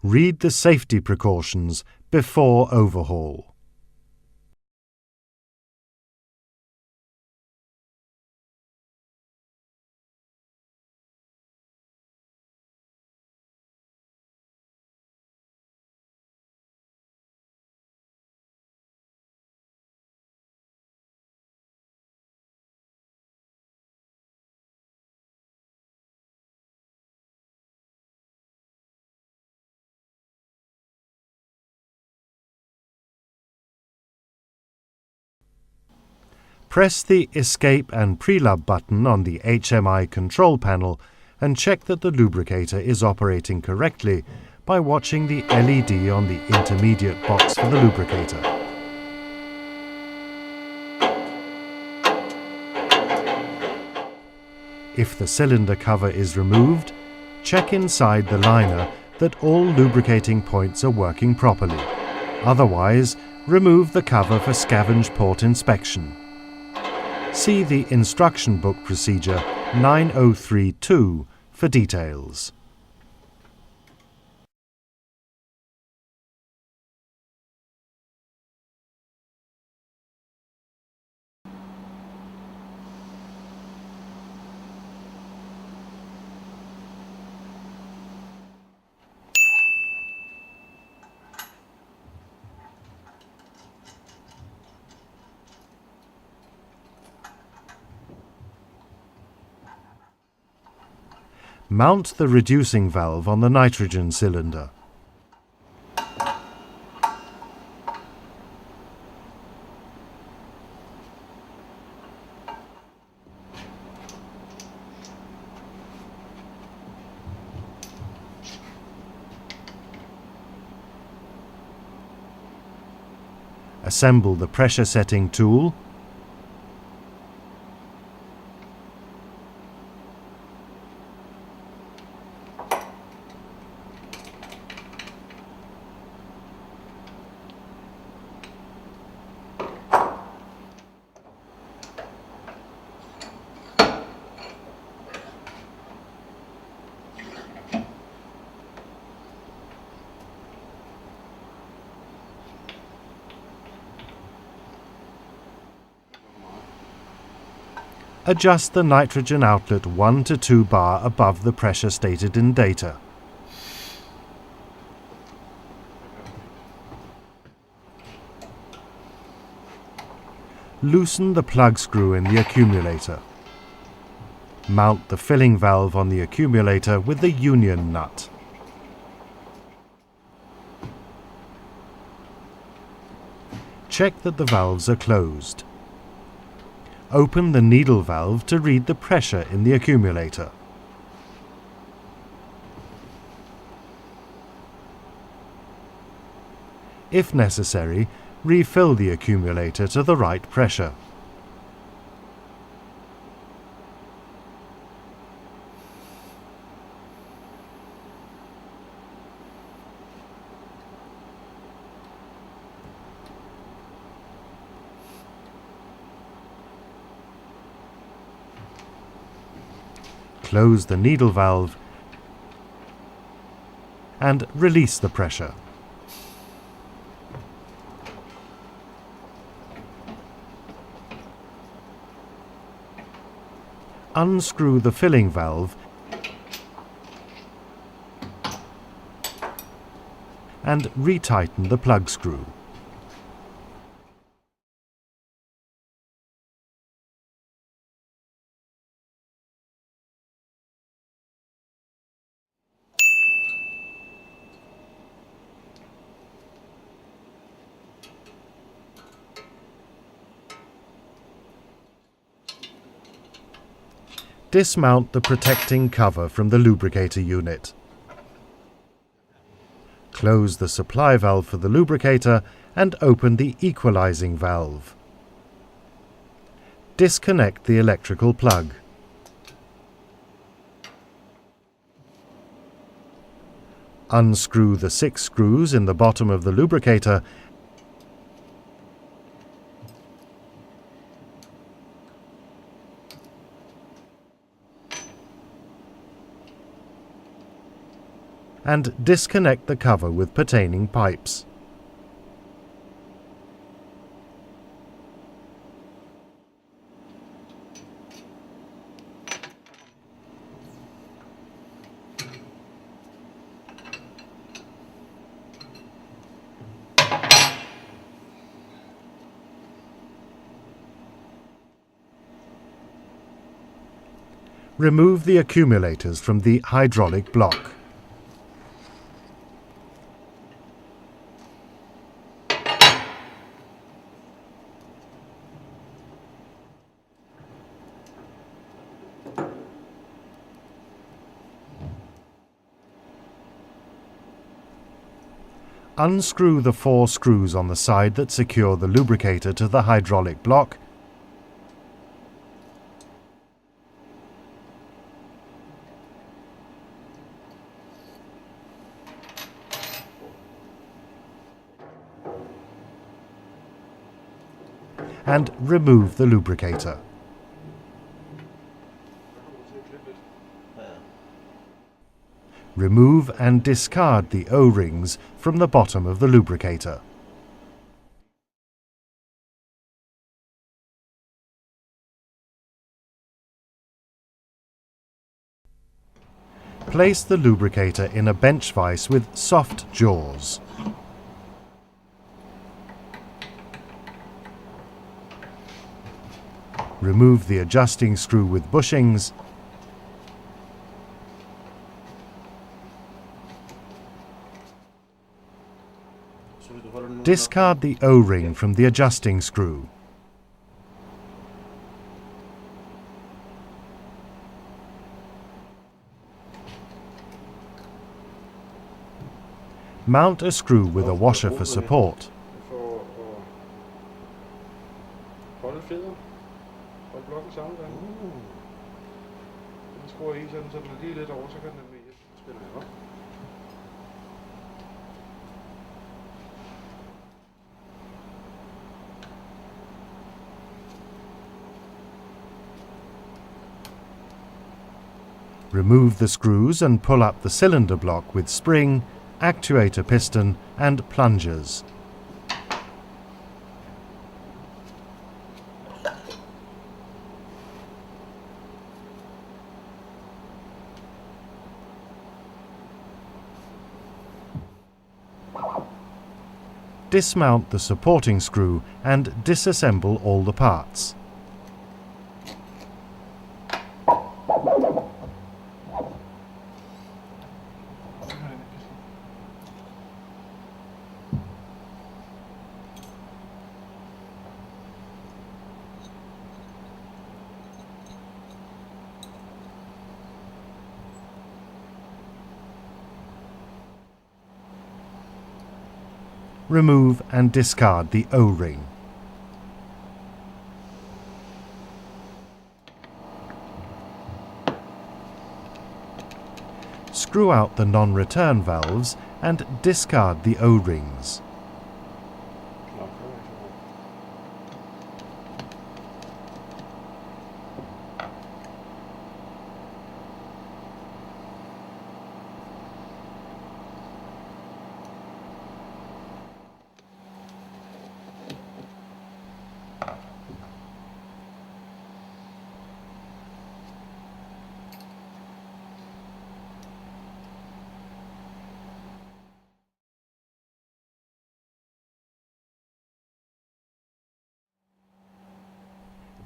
Read the safety precautions before overhaul. Press the Escape and Prelub button on the HMI control panel and check that the lubricator is operating correctly by watching the LED on the intermediate box for the lubricator. If the cylinder cover is removed, check inside the liner that all lubricating points are working properly. Otherwise, remove the cover for scavenge port inspection. See the instruction book procedure 9032 for details. Mount the reducing valve on the nitrogen cylinder. Assemble the pressure setting tool . Adjust the nitrogen outlet 1 to 2 bar above the pressure stated in data. Loosen the plug screw in the accumulator. Mount the filling valve on the accumulator with the union nut. Check that the valves are closed. Open the needle valve to read the pressure in the accumulator. If necessary, refill the accumulator to the right pressure. Close the needle valve and release the pressure. Unscrew the filling valve and retighten the plug screw. Dismount the protecting cover from the lubricator unit. Close the supply valve for the lubricator and open the equalizing valve. Disconnect the electrical plug. Unscrew the 6 screws in the bottom of the lubricator and disconnect the cover with pertaining pipes. Remove the accumulators from the hydraulic block. Unscrew the 4 screws on the side that secure the lubricator to the hydraulic block . And remove the lubricator. Remove and discard the O-rings from the bottom of the lubricator. Place the lubricator in a bench vise with soft jaws. Remove the adjusting screw with bushings . Discard the O-ring from the adjusting screw. Mount a screw with a washer for support. Remove the screws and pull up the cylinder block with spring, actuator piston and plungers. Dismount the supporting screw and disassemble all the parts. Remove and discard the O-ring. Screw out the non-return valves and discard the O-rings.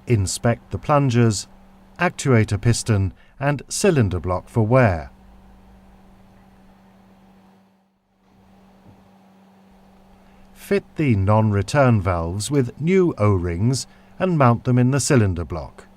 Inspect the plungers, actuator piston and cylinder block for wear. Fit the non-return valves with new O-rings and mount them in the cylinder block.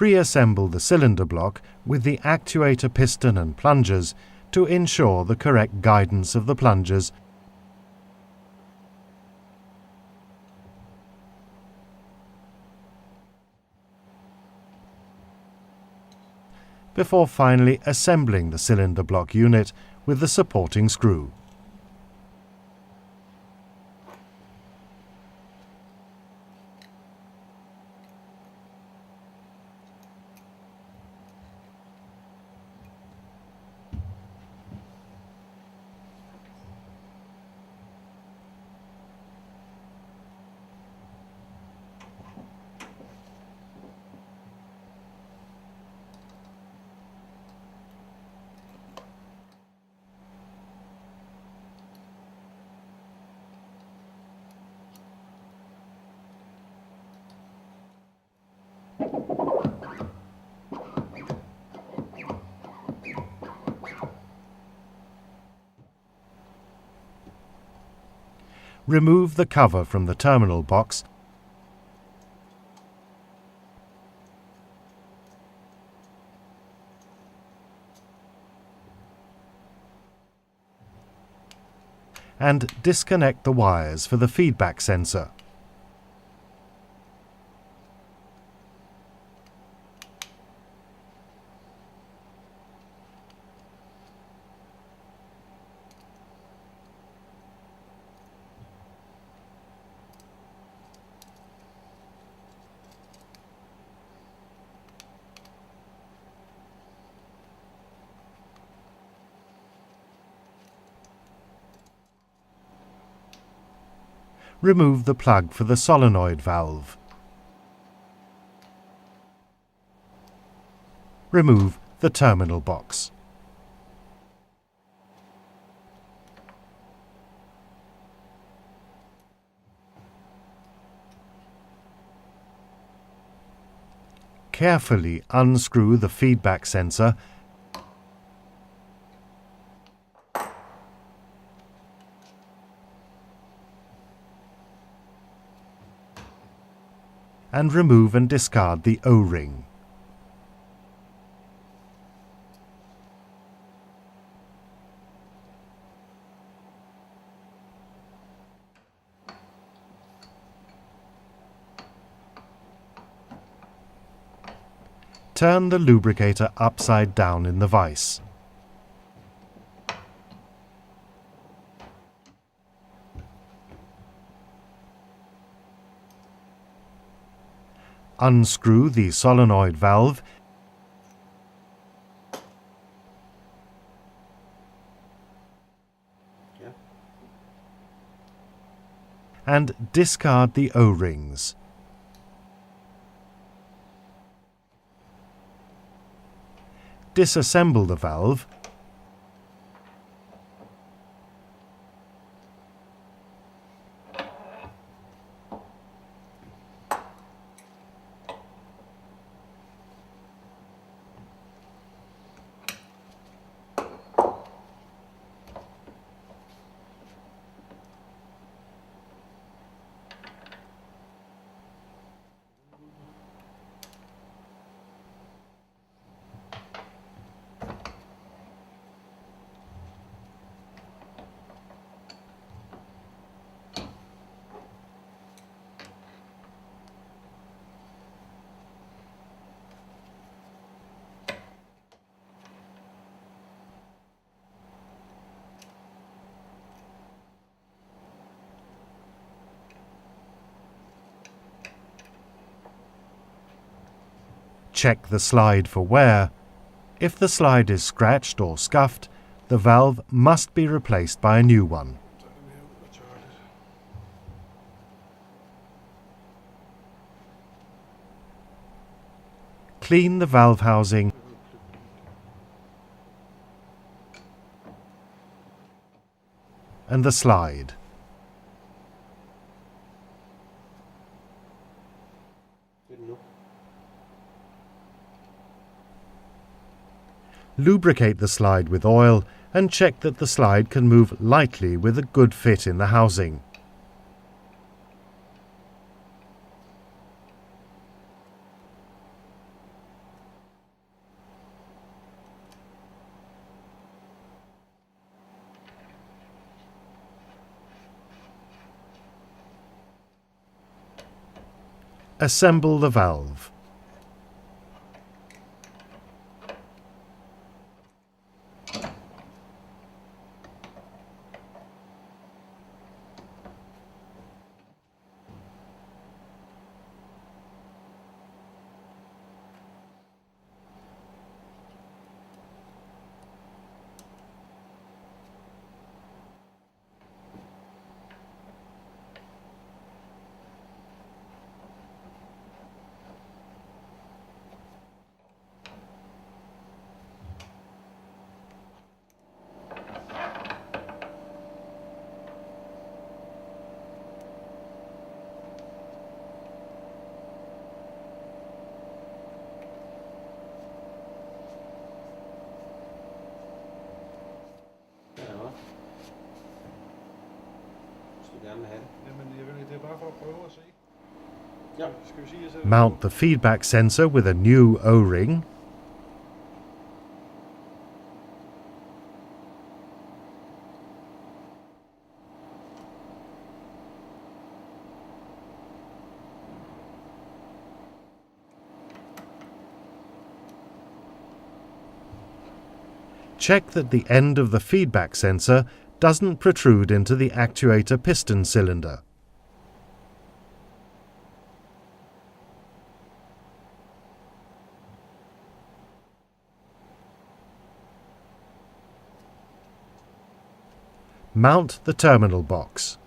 Pre-assemble the cylinder block with the actuator piston and plungers to ensure the correct guidance of the plungers before finally assembling the cylinder block unit with the supporting screw. Remove the cover from the terminal box and disconnect the wires for the feedback sensor. Remove the plug for the solenoid valve. Remove the terminal box. Carefully unscrew the feedback sensor and remove and discard the O-ring. Turn the lubricator upside down in the vise. Unscrew the solenoid valve and discard the O-rings. Disassemble the valve check the slide for wear. If the slide is scratched or scuffed, the valve must be replaced by a new one. Clean the valve housing and the slide. Lubricate the slide with oil and check that the slide can move lightly with a good fit in the housing. Assemble the valve. Mount the feedback sensor with a new O-ring. Check that the end of the feedback sensor doesn't protrude into the actuator piston cylinder. Mount the terminal box.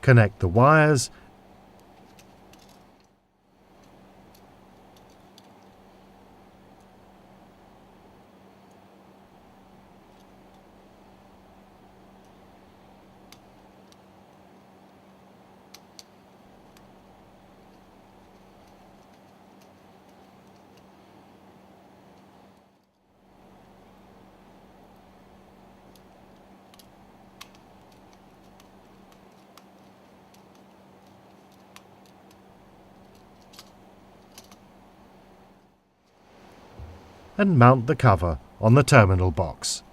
Connect the wires and mount the cover on the terminal box.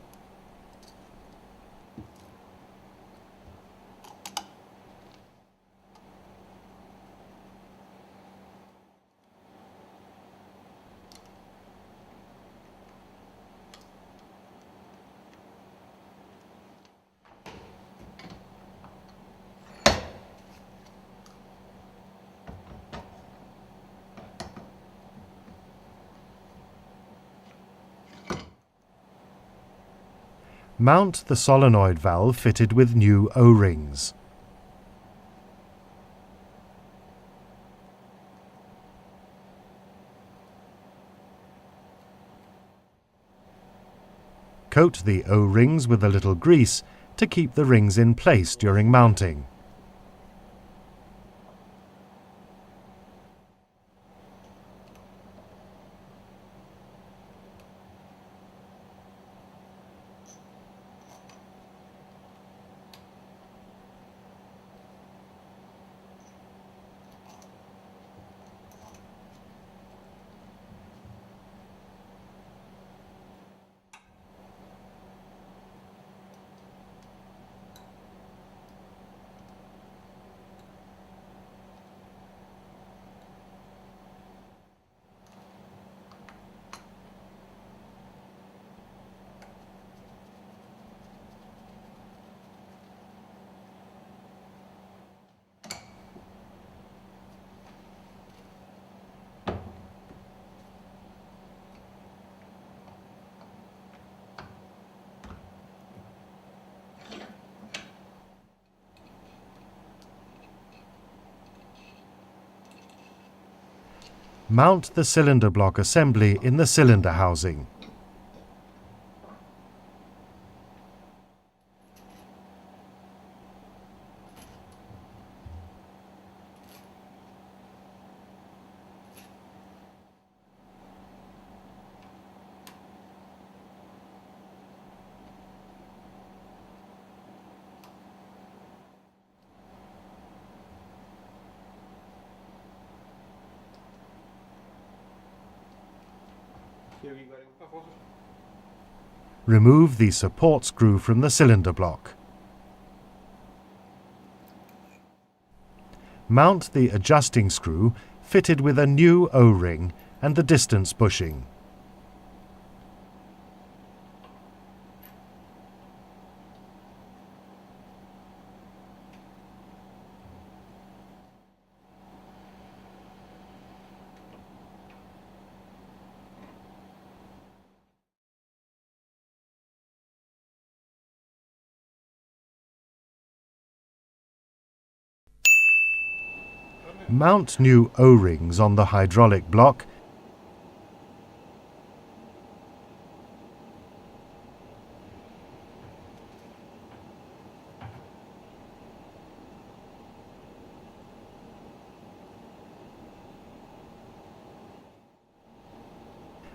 Mount the solenoid valve fitted with new O-rings. Coat the O-rings with a little grease to keep the rings in place during mounting. Mount the cylinder block assembly in the cylinder housing. Remove the support screw from the cylinder block. Mount the adjusting screw fitted with a new O-ring and the distance bushing. Mount new O-rings on the hydraulic block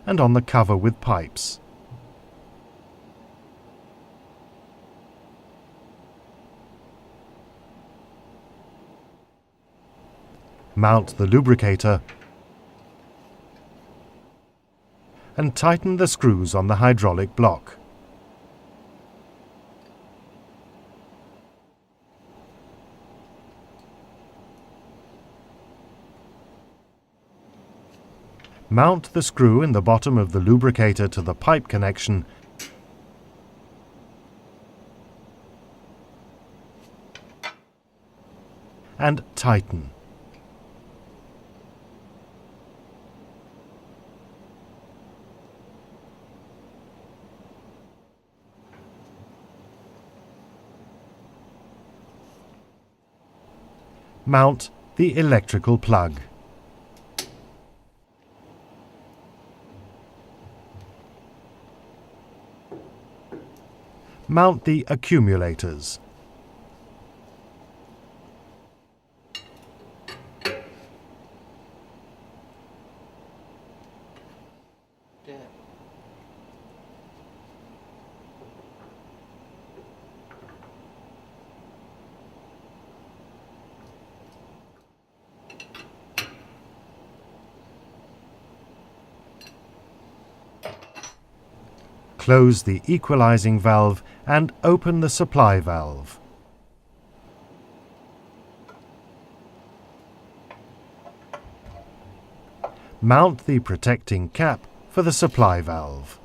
and on the cover with pipes. Mount the lubricator and tighten the screws on the hydraulic block. Mount the screw in the bottom of the lubricator to the pipe connection and tighten. Mount the electrical plug. Mount the accumulators. Close the equalizing valve and open the supply valve. Mount the protecting cap for the supply valve.